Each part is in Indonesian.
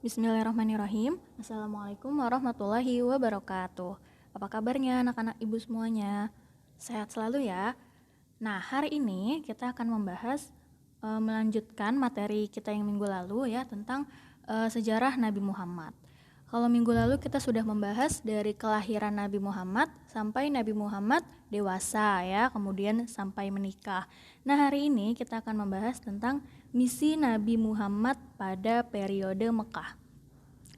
Bismillahirrahmanirrahim. Assalamualaikum warahmatullahi wabarakatuh. Apa kabarnya anak-anak ibu semuanya? Sehat selalu ya. Nah, hari ini kita akan membahas melanjutkan materi kita yang minggu lalu ya tentang sejarah Nabi Muhammad. Kalau minggu lalu kita sudah membahas dari kelahiran Nabi Muhammad sampai Nabi Muhammad dewasa ya, kemudian sampai menikah. Nah, hari ini kita akan membahas tentang misi Nabi Muhammad pada periode Mekah.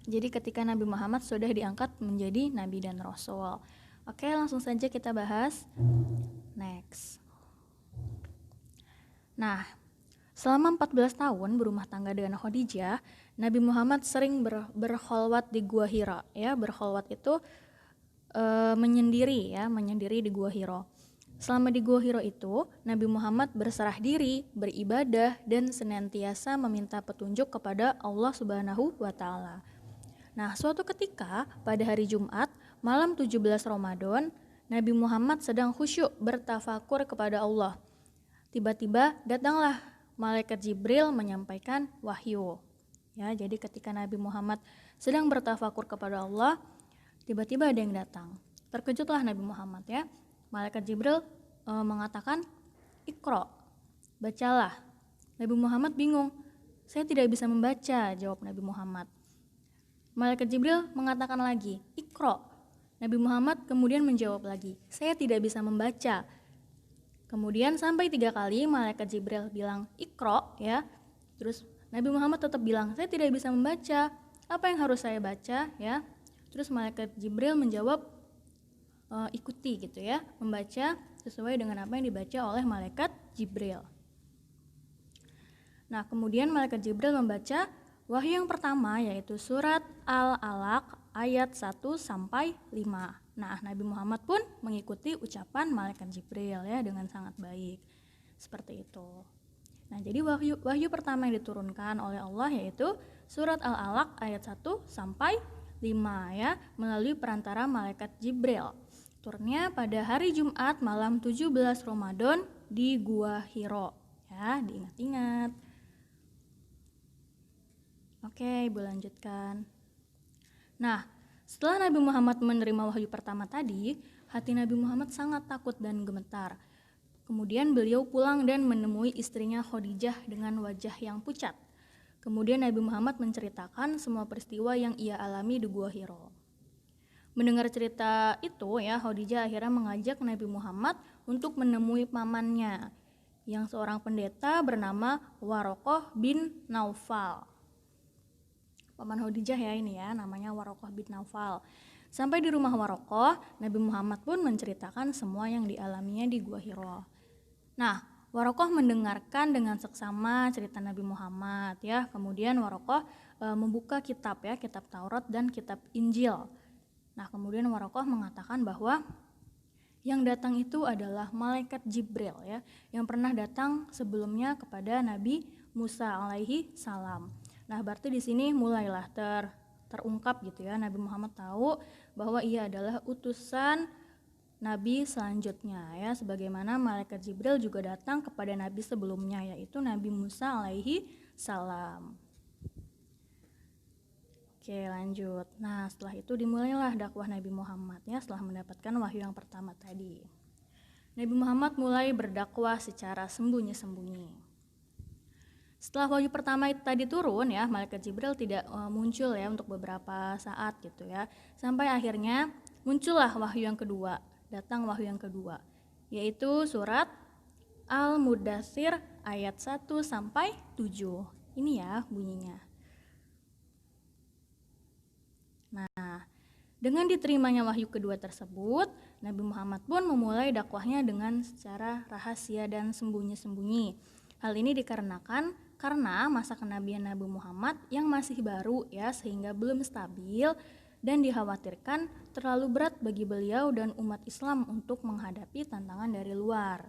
Jadi ketika Nabi Muhammad sudah diangkat menjadi Nabi dan Rasul. Oke, langsung saja kita bahas. Next. Nah, selama 14 tahun berumah tangga dengan Khadijah, Nabi Muhammad sering berkholwat di Gua Hira. Ya, berkholwat itu menyendiri di Gua Hira. Selama di Gua Hira itu, Nabi Muhammad berserah diri, beribadah, dan senantiasa meminta petunjuk kepada Allah Subhanahu wa Ta'ala. Nah, suatu ketika pada hari Jumat, malam 17 Ramadan, Nabi Muhammad sedang khusyuk bertafakur kepada Allah. Tiba-tiba datanglah malaikat Jibril menyampaikan wahyu. Ya, jadi ketika Nabi Muhammad sedang bertafakur kepada Allah, tiba-tiba ada yang datang. Terkejutlah Nabi Muhammad ya. Malaikat Jibril mengatakan, "Iqra, bacalah." Nabi Muhammad bingung. "Saya tidak bisa membaca," jawab Nabi Muhammad. Malaikat Jibril mengatakan lagi, "Iqra." Nabi Muhammad kemudian menjawab lagi, "Saya tidak bisa membaca." Kemudian sampai 3 kali malaikat Jibril bilang, "Iqra," ya. Terus Nabi Muhammad tetap bilang, "Saya tidak bisa membaca. Apa yang harus saya baca?" ya. Terus malaikat Jibril menjawab, ikuti gitu ya, membaca sesuai dengan apa yang dibaca oleh malaikat Jibril. Nah, kemudian malaikat Jibril membaca wahyu yang pertama, yaitu surat Al-Alaq ayat 1 sampai 5. Nah, Nabi Muhammad pun mengikuti ucapan malaikat Jibril ya dengan sangat baik. Seperti itu. Nah, jadi wahyu pertama yang diturunkan oleh Allah yaitu surat Al-Alaq ayat 1 sampai 5 ya, melalui perantara malaikat Jibril. Turunnya pada hari Jumat malam 17 Ramadan di Gua Hira. Ya, diingat-ingat. Oke, Ibu lanjutkan. Nah, setelah Nabi Muhammad menerima wahyu pertama tadi, hati Nabi Muhammad sangat takut dan gemetar. Kemudian beliau pulang dan menemui istrinya Khadijah dengan wajah yang pucat. Kemudian Nabi Muhammad menceritakan semua peristiwa yang ia alami di Gua Hira. Mendengar cerita itu ya, Khadijah akhirnya mengajak Nabi Muhammad untuk menemui pamannya yang seorang pendeta bernama Warokoh bin Naufal. Paman Khadijah ya ini ya, namanya Warokoh bin Naufal. Sampai di rumah Warokoh, Nabi Muhammad pun menceritakan semua yang dialaminya di Gua Hira. Nah, Warokoh mendengarkan dengan seksama cerita Nabi Muhammad ya. Kemudian Warokoh membuka kitab ya, kitab Taurat dan kitab Injil. Nah, kemudian Warokoh mengatakan bahwa yang datang itu adalah malaikat Jibril ya, yang pernah datang sebelumnya kepada Nabi Musa alaihi salam. Nah, berarti di sini mulailah terungkap gitu ya, Nabi Muhammad tahu bahwa ia adalah utusan Nabi selanjutnya ya, sebagaimana malaikat Jibril juga datang kepada Nabi sebelumnya, yaitu Nabi Musa alaihi salam. Oke, lanjut. Nah, setelah itu dimulailah dakwah Nabi Muhammad ya, setelah mendapatkan wahyu yang pertama tadi. Nabi Muhammad mulai berdakwah secara sembunyi-sembunyi. Setelah wahyu pertama tadi turun ya, malaikat Jibril tidak muncul ya untuk beberapa saat gitu ya. Sampai akhirnya muncullah wahyu yang kedua, datang wahyu yang kedua, yaitu surat Al-Mudaththir ayat 1 sampai 7. Ini ya bunyinya. Nah, dengan diterimanya wahyu kedua tersebut, Nabi Muhammad pun memulai dakwahnya dengan secara rahasia dan sembunyi-sembunyi. Hal ini dikarenakan karena masa kenabian Nabi Muhammad yang masih baru ya, sehingga belum stabil dan dikhawatirkan terlalu berat bagi beliau dan umat Islam untuk menghadapi tantangan dari luar.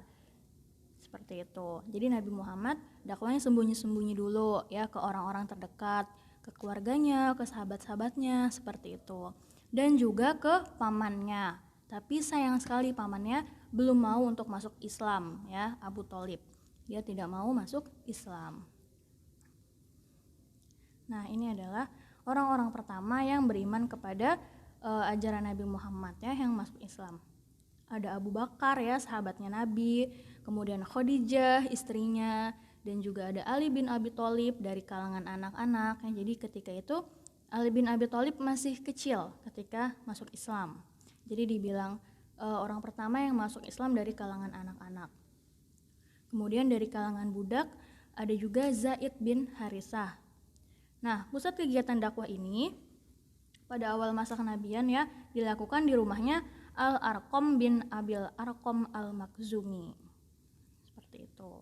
Seperti itu. Jadi Nabi Muhammad dakwahnya sembunyi-sembunyi dulu ya, ke orang-orang terdekat, ke keluarganya, ke sahabat-sahabatnya, seperti itu. Dan juga ke pamannya. Tapi sayang sekali pamannya belum mau untuk masuk Islam ya, Abu Thalib. Dia tidak mau masuk Islam. Nah, ini adalah orang-orang pertama yang beriman kepada ajaran Nabi Muhammad ya, yang masuk Islam. Ada Abu Bakar ya, sahabatnya Nabi, kemudian Khadijah istrinya, dan juga ada Ali bin Abi Thalib dari kalangan anak-anak ya. Jadi ketika itu Ali bin Abi Thalib masih kecil ketika masuk Islam. Jadi dibilang orang pertama yang masuk Islam dari kalangan anak-anak. Kemudian dari kalangan budak ada juga Zaid bin Harisah. Nah, pusat kegiatan dakwah ini pada awal masa kenabian ya dilakukan di rumahnya Al-Arqam bin Abil Arqam Al-Makhzumi. Seperti itu.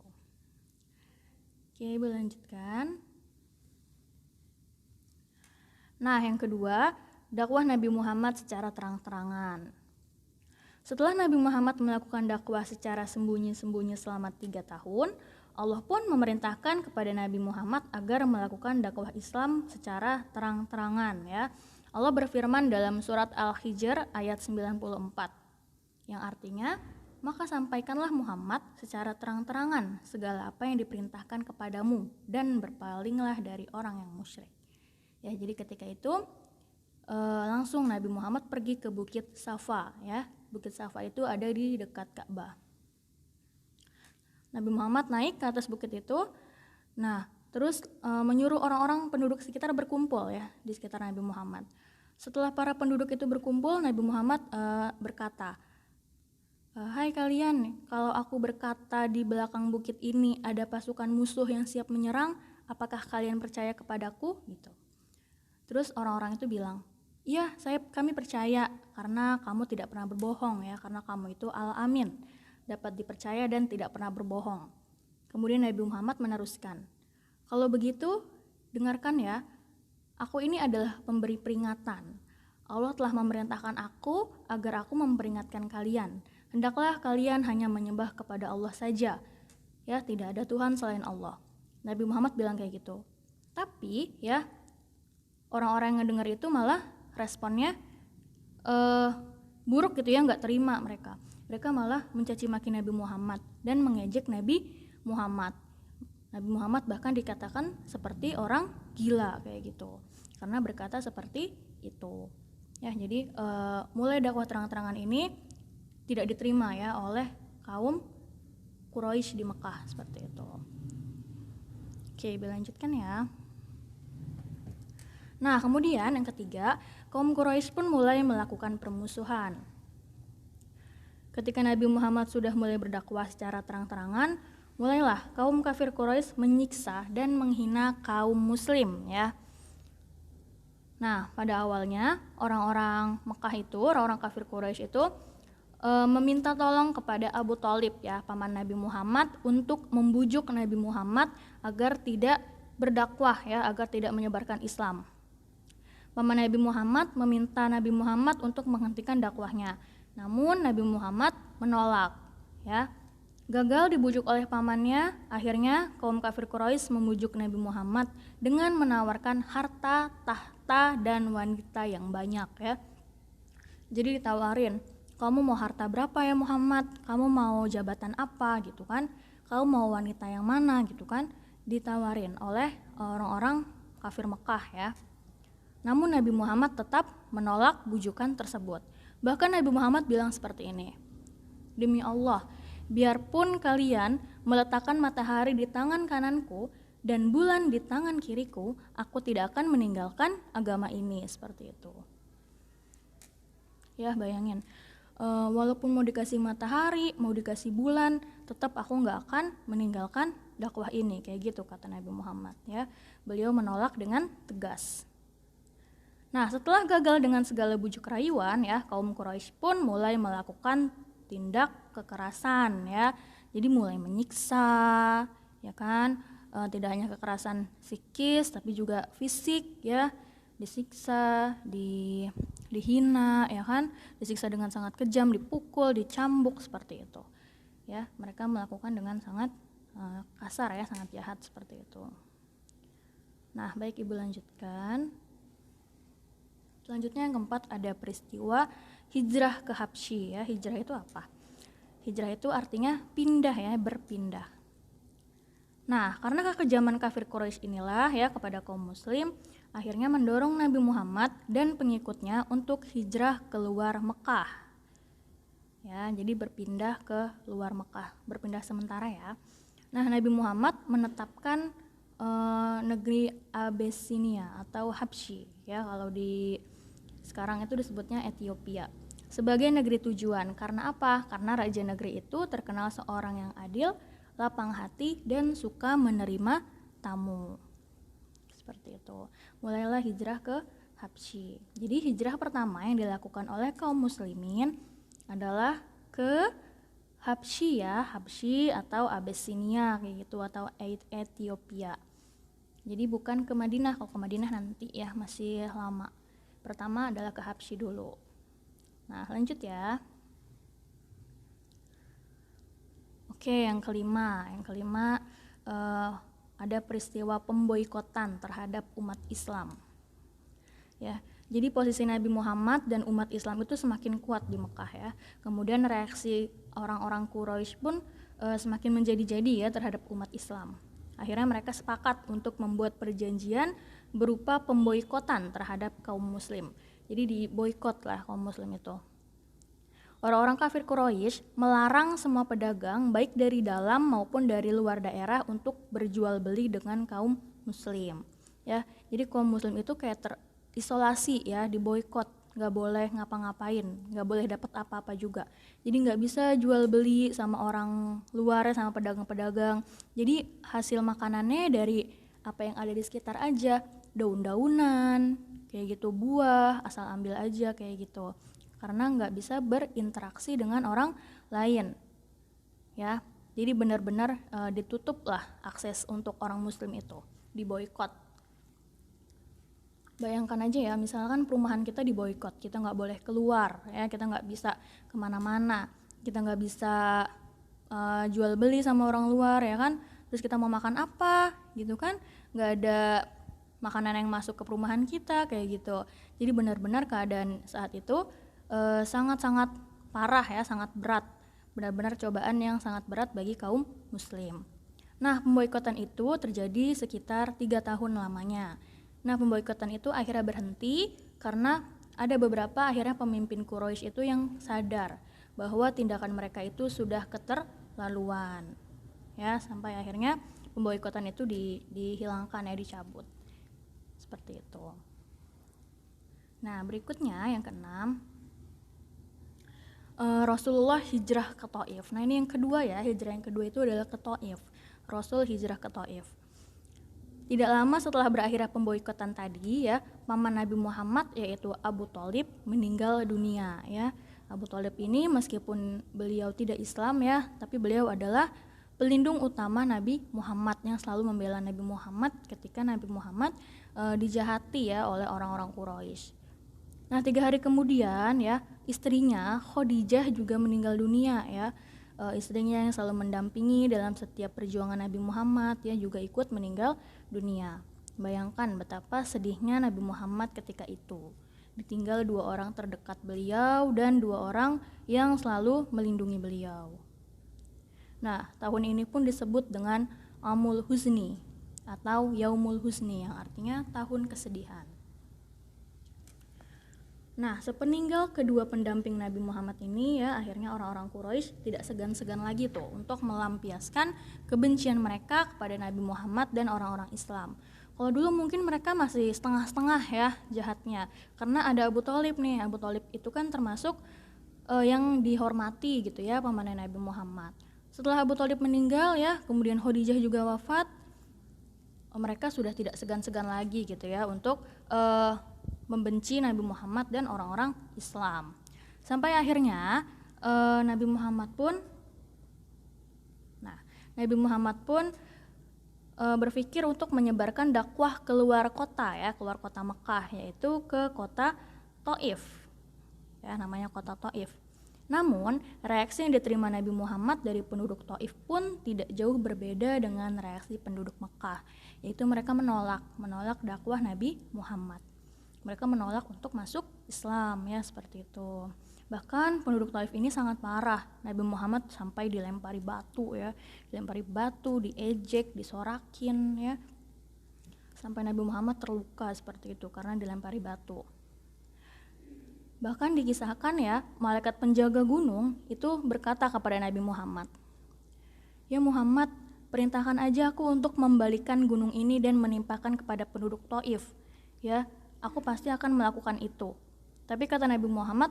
Oke, berlanjutkan. Nah, yang kedua, dakwah Nabi Muhammad secara terang-terangan. Setelah Nabi Muhammad melakukan dakwah secara sembunyi-sembunyi selama 3 tahun, Allah pun memerintahkan kepada Nabi Muhammad agar melakukan dakwah Islam secara terang-terangan ya. Allah berfirman dalam surat Al-Hijr ayat 94 yang artinya, maka sampaikanlah Muhammad secara terang-terangan segala apa yang diperintahkan kepadamu dan berpalinglah dari orang yang musyrik. Ya, jadi ketika itu langsung Nabi Muhammad pergi ke Bukit Safa ya. Bukit Safa itu ada di dekat Ka'bah. Nabi Muhammad naik ke atas bukit itu. Nah, terus menyuruh orang-orang penduduk sekitar berkumpul ya di sekitar Nabi Muhammad. Setelah para penduduk itu berkumpul, Nabi Muhammad berkata, "Hai kalian, kalau aku berkata di belakang bukit ini ada pasukan musuh yang siap menyerang, apakah kalian percaya kepadaku?" gitu. Terus orang-orang itu bilang, "Iya, kami percaya karena kamu tidak pernah berbohong ya, karena kamu itu al-amin, dapat dipercaya dan tidak pernah berbohong." Kemudian Nabi Muhammad meneruskan, "Kalau begitu, dengarkan ya, aku ini adalah pemberi peringatan. Allah telah memerintahkan aku agar aku memperingatkan kalian. Hendaklah kalian hanya menyembah kepada Allah saja. Ya, tidak ada Tuhan selain Allah." Nabi Muhammad bilang kayak gitu. Tapi ya, orang-orang yang ngedengar itu malah responnya buruk gitu ya, nggak terima mereka. Mereka malah mencaci maki Nabi Muhammad dan mengejek Nabi Muhammad. Nabi Muhammad bahkan dikatakan seperti orang gila kayak gitu, karena berkata seperti itu. Ya, jadi mulai dakwah terang-terangan ini tidak diterima ya oleh kaum Quraisy di Mekah seperti itu. Oke, dilanjutkan ya. Nah, kemudian yang ketiga, kaum Quraisy pun mulai melakukan permusuhan. Ketika Nabi Muhammad sudah mulai berdakwah secara terang-terangan, mulailah kaum kafir Quraisy menyiksa dan menghina kaum muslim ya. Nah, pada awalnya orang-orang Mekah itu, orang-orang kafir Quraisy itu meminta tolong kepada Abu Thalib ya, paman Nabi Muhammad, untuk membujuk Nabi Muhammad agar tidak berdakwah ya, agar tidak menyebarkan Islam. Paman Nabi Muhammad meminta Nabi Muhammad untuk menghentikan dakwahnya. Namun Nabi Muhammad menolak ya. Gagal dibujuk oleh pamannya, akhirnya kaum kafir Quraisy membujuk Nabi Muhammad dengan menawarkan harta, tahta, dan wanita yang banyak ya. Jadi ditawarin, "Kamu mau harta berapa ya Muhammad? Kamu mau jabatan apa?" gitu kan. "Kamu mau wanita yang mana?" gitu kan. Ditawarin oleh orang-orang kafir Mekah ya. Namun Nabi Muhammad tetap menolak bujukan tersebut. Bahkan Nabi Muhammad bilang seperti ini, "Demi Allah, biarpun kalian meletakkan matahari di tangan kananku dan bulan di tangan kiriku, aku tidak akan meninggalkan agama ini." Seperti itu. Ya, bayangin, walaupun mau dikasih matahari, mau dikasih bulan, tetap aku nggak akan meninggalkan dakwah ini, kayak gitu kata Nabi Muhammad ya. Beliau menolak dengan tegas. Nah, setelah gagal dengan segala bujuk rayuan ya, kaum Quraisy pun mulai melakukan tindak kekerasan ya. Jadi mulai menyiksa ya kan, tidak hanya kekerasan psikis tapi juga fisik ya, disiksa, dihina ya kan, disiksa dengan sangat kejam, dipukul, dicambuk seperti itu. Ya, mereka melakukan dengan sangat kasar ya, sangat jahat seperti itu. Nah, baik, Ibu lanjutkan. Selanjutnya yang keempat ada peristiwa hijrah ke Habsyi ya. Hijrah itu apa? Hijrah itu artinya pindah ya, berpindah. Nah, karena kekejaman kafir Quraisy inilah ya kepada kaum muslim, akhirnya mendorong Nabi Muhammad dan pengikutnya untuk hijrah keluar Mekah. Ya, jadi berpindah ke luar Mekah, berpindah sementara ya. Nah, Nabi Muhammad menetapkan negeri Abyssinia atau Habsyi ya, kalau di sekarang itu disebutnya Ethiopia, sebagai negeri tujuan. Karena apa? Karena raja negeri itu terkenal seorang yang adil, lapang hati, dan suka menerima tamu. Seperti itu. Mulailah hijrah ke Habsyi. Jadi hijrah pertama yang dilakukan oleh kaum muslimin adalah ke Habsyi ya, Habsyi atau Abyssinia kayak gitu, atau Ethiopia. Jadi bukan ke Madinah, kalau ke Madinah nanti ya, masih lama. Pertama adalah ke Habsyi dulu. Nah, lanjut ya. Oke, yang kelima ada peristiwa pemboikotan terhadap umat Islam. Ya, jadi posisi Nabi Muhammad dan umat Islam itu semakin kuat di Mekah ya. Kemudian reaksi orang-orang Quraisy pun semakin menjadi-jadi ya terhadap umat Islam. Akhirnya mereka sepakat untuk membuat perjanjian berupa pemboikotan terhadap kaum muslim. Jadi diboikot lah kaum muslim itu. Orang-orang kafir Quraisy melarang semua pedagang baik dari dalam maupun dari luar daerah untuk berjual beli dengan kaum muslim. Ya, jadi kaum muslim itu kayak terisolasi ya, diboikot, nggak boleh ngapa-ngapain, nggak boleh dapat apa-apa juga. Jadi nggak bisa jual beli sama orang luar, sama pedagang-pedagang. Jadi hasil makanannya dari apa yang ada di sekitar aja, daun-daunan, kayak gitu, buah, asal ambil aja kayak gitu. Karena nggak bisa berinteraksi dengan orang lain, ya. Jadi benar-benar ditutup lah akses untuk orang muslim itu, diboikot. Bayangkan aja ya, misalkan perumahan kita diboikot, kita nggak boleh keluar, ya, kita nggak bisa kemana-mana, kita nggak bisa jual beli sama orang luar, ya kan? Terus kita mau makan apa, gitu kan? Nggak ada makanan yang masuk ke perumahan kita, kayak gitu. Jadi benar-benar keadaan saat itu sangat-sangat parah ya, sangat berat, benar-benar cobaan yang sangat berat bagi kaum muslim. Nah, pemboikotan itu terjadi sekitar 3 tahun lamanya. Nah, pemboikotan itu akhirnya berhenti karena ada beberapa akhirnya pemimpin Quraisy itu yang sadar bahwa tindakan mereka itu sudah keterlaluan. Ya, sampai akhirnya pemboikotan itu dihilangkan ya, dicabut. Seperti itu. Nah, berikutnya yang keenam, Rasulullah hijrah ke Thaif. Nah, ini yang kedua ya, hijrah yang kedua itu adalah ke Thaif. Rasul hijrah ke Thaif. Tidak lama setelah berakhirnya pemboikotan tadi ya, paman Nabi Muhammad yaitu Abu Thalib meninggal dunia ya. Abu Thalib ini meskipun beliau tidak Islam ya, tapi beliau adalah pelindung utama Nabi Muhammad yang selalu membela Nabi Muhammad ketika Nabi Muhammad dijahati ya oleh orang-orang Quraisy. Nah, 3 hari kemudian ya, istrinya Khadijah juga meninggal dunia ya. Istrinya yang selalu mendampingi dalam setiap perjuangan Nabi Muhammad ya juga ikut meninggal dunia. Bayangkan betapa sedihnya Nabi Muhammad ketika itu. Ditinggal 2 orang terdekat beliau dan 2 orang yang selalu melindungi beliau. Nah, tahun ini pun disebut dengan Amul Huzni atau Yaumul Huzni yang artinya tahun kesedihan. Nah, sepeninggal kedua pendamping Nabi Muhammad ini ya, akhirnya orang-orang Quraisy tidak segan-segan lagi tuh untuk melampiaskan kebencian mereka kepada Nabi Muhammad dan orang-orang Islam. Kalau dulu mungkin mereka masih setengah-setengah ya jahatnya, karena ada Abu Thalib nih. Abu Thalib itu kan termasuk yang dihormati gitu ya, pamannya Nabi Muhammad. Setelah Abu Thalib meninggal ya, kemudian Khadijah juga wafat, mereka sudah tidak segan-segan lagi gitu ya untuk membenci Nabi Muhammad dan orang-orang Islam. Sampai akhirnya Nabi Muhammad pun berpikir untuk menyebarkan dakwah keluar kota ya, keluar kota Mekah, yaitu ke kota Thaif. Ya, namanya kota Thaif. Namun, reaksi yang diterima Nabi Muhammad dari penduduk Thaif pun tidak jauh berbeda dengan reaksi penduduk Mekah, yaitu mereka menolak dakwah Nabi Muhammad. Mereka menolak untuk masuk Islam ya, seperti itu. Bahkan penduduk Taif ini sangat marah. Nabi Muhammad sampai dilempari batu ya, diejek, disorakin ya. Sampai Nabi Muhammad terluka seperti itu karena dilempari batu. Bahkan dikisahkan ya, malaikat penjaga gunung itu berkata kepada Nabi Muhammad, "Ya Muhammad, perintahkan aja aku untuk membalikan gunung ini dan menimpakan kepada penduduk Taif. Ya, aku pasti akan melakukan itu." Tapi kata Nabi Muhammad,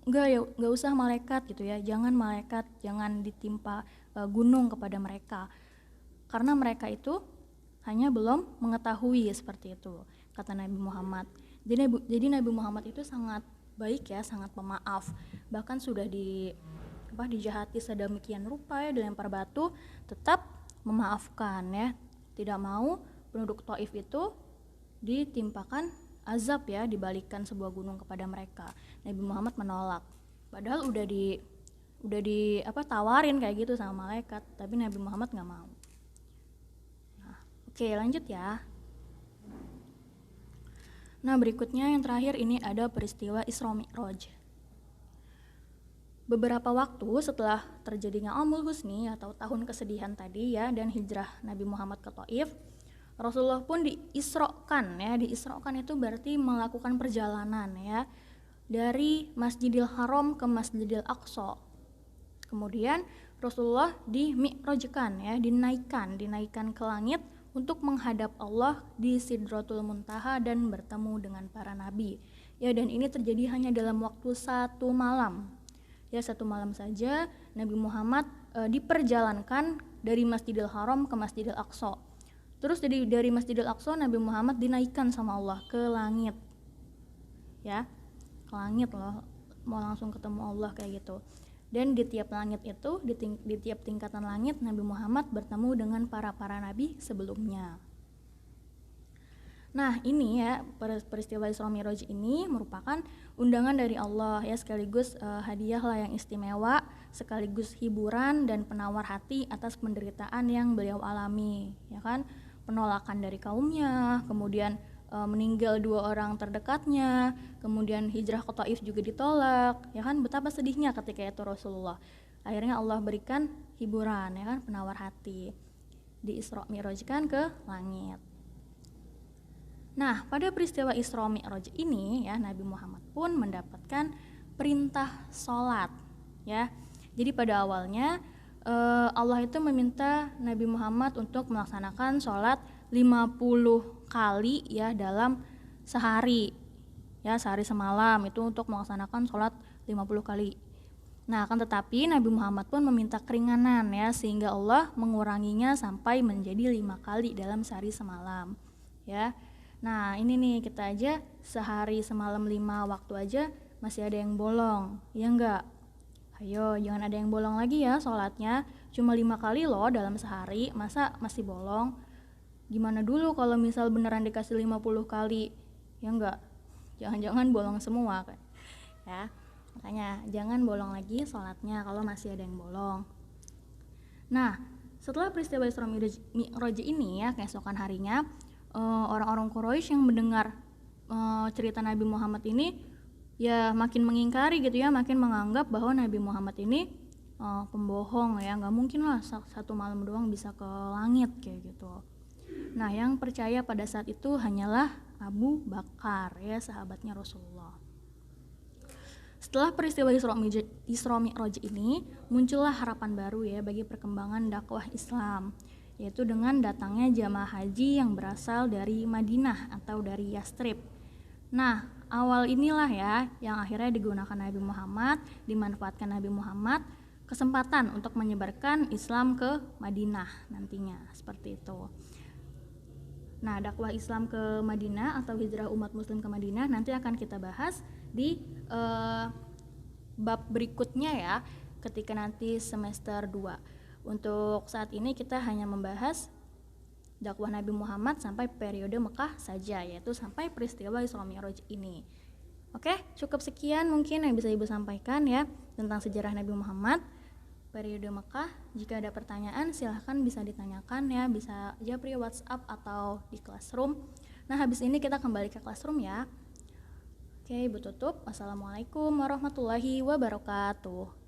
enggak usah malaikat gitu ya, jangan ditimpa gunung kepada mereka. Karena mereka itu hanya belum mengetahui seperti itu, kata Nabi Muhammad. Jadi Nabi Muhammad itu sangat baik ya, sangat pemaaf. Bahkan sudah dijahati sedemikian rupa ya, dilempar batu, tetap memaafkan ya. Tidak mau penduduk Taif itu ditimpakan azab ya, dibalikan sebuah gunung kepada mereka. Nabi Muhammad menolak. Padahal udah tawarin kayak gitu sama malaikat, tapi Nabi Muhammad nggak mau. Nah, oke, lanjut ya. Nah, berikutnya yang terakhir ini ada peristiwa Isra Mi'raj. Beberapa waktu setelah terjadinya Aamul Husni atau tahun kesedihan tadi ya, dan hijrah Nabi Muhammad ke Taif, Rasulullah pun diisrokan ya. Diisrokan itu berarti melakukan perjalanan ya, dari Masjidil Haram ke Masjidil Aqsa. Kemudian Rasulullah dimi'rajkan ya, dinaikkan ke langit untuk menghadap Allah di Sidratul Muntaha dan bertemu dengan para nabi. Ya, dan ini terjadi hanya dalam waktu 1 malam. Ya, 1 malam saja Nabi Muhammad diperjalankan dari Masjidil Haram ke Masjidil Aqsa. Terus dari Masjidil Aqsa Nabi Muhammad dinaikkan sama Allah ke langit. Ya, ke langit loh, mau langsung ketemu Allah kayak gitu. Dan di tiap langit itu, di tiap tingkatan langit Nabi Muhammad bertemu dengan para nabi sebelumnya. Nah, ini ya, peristiwa Isra Mi'raj ini merupakan undangan dari Allah ya, sekaligus hadiah lah yang istimewa, sekaligus hiburan dan penawar hati atas penderitaan yang beliau alami, ya kan? Penolakan dari kaumnya, kemudian meninggal 2 orang terdekatnya, kemudian hijrah ke Taif juga ditolak, ya kan? Betapa sedihnya ketika itu Rasulullah. Akhirnya Allah berikan hiburan, ya kan, penawar hati, di Isra Mi'rajkan ke langit. Nah, pada peristiwa Isra Mi'raj ini ya, Nabi Muhammad pun mendapatkan perintah sholat ya. Jadi pada awalnya Allah itu meminta Nabi Muhammad untuk melaksanakan sholat 50 kali ya dalam sehari ya, sehari semalam itu untuk melaksanakan sholat 50 kali. Nah, akan tetapi Nabi Muhammad pun meminta keringanan ya, sehingga Allah menguranginya sampai menjadi 5 kali dalam sehari semalam ya. Nah, ini nih, kita aja sehari semalam 5 waktu aja masih ada yang bolong, ya enggak? Ayo, jangan ada yang bolong lagi ya sholatnya, cuma 5 kali loh dalam sehari, masa masih bolong? Gimana dulu kalau misal beneran dikasih 50 kali, ya enggak? Jangan-jangan bolong semua kan ya. Makanya jangan bolong lagi sholatnya kalau masih ada yang bolong. Nah, setelah peristiwa Isra Mi'raj ini ya, keesokan harinya orang-orang Quraisy yang mendengar cerita Nabi Muhammad ini ya makin mengingkari gitu ya, makin menganggap bahwa Nabi Muhammad ini pembohong ya, nggak mungkin lah 1 malam doang bisa ke langit kayak gitu. Nah, yang percaya pada saat itu hanyalah Abu Bakar ya, sahabatnya Rasulullah. Setelah peristiwa Isra Mi'raj ini, muncullah harapan baru ya bagi perkembangan dakwah Islam, yaitu dengan datangnya jamaah haji yang berasal dari Madinah atau dari Yastrib. Nah, awal inilah ya yang akhirnya digunakan Nabi Muhammad, dimanfaatkan Nabi Muhammad kesempatan untuk menyebarkan Islam ke Madinah nantinya, seperti itu. Nah, dakwah Islam ke Madinah atau hijrah umat muslim ke Madinah nanti akan kita bahas di bab berikutnya ya, ketika nanti semester 2. Untuk saat ini kita hanya membahas dakwah Nabi Muhammad sampai periode Mekah saja, yaitu sampai peristiwa Isra Mi'raj ini. Oke, cukup sekian mungkin yang bisa Ibu sampaikan ya tentang sejarah Nabi Muhammad periode Mekah. Jika ada pertanyaan silahkan bisa ditanyakan ya, bisa japri WhatsApp atau di Classroom. Nah, habis ini kita kembali ke Classroom ya. Oke, Ibu tutup. Wassalamualaikum warahmatullahi wabarakatuh.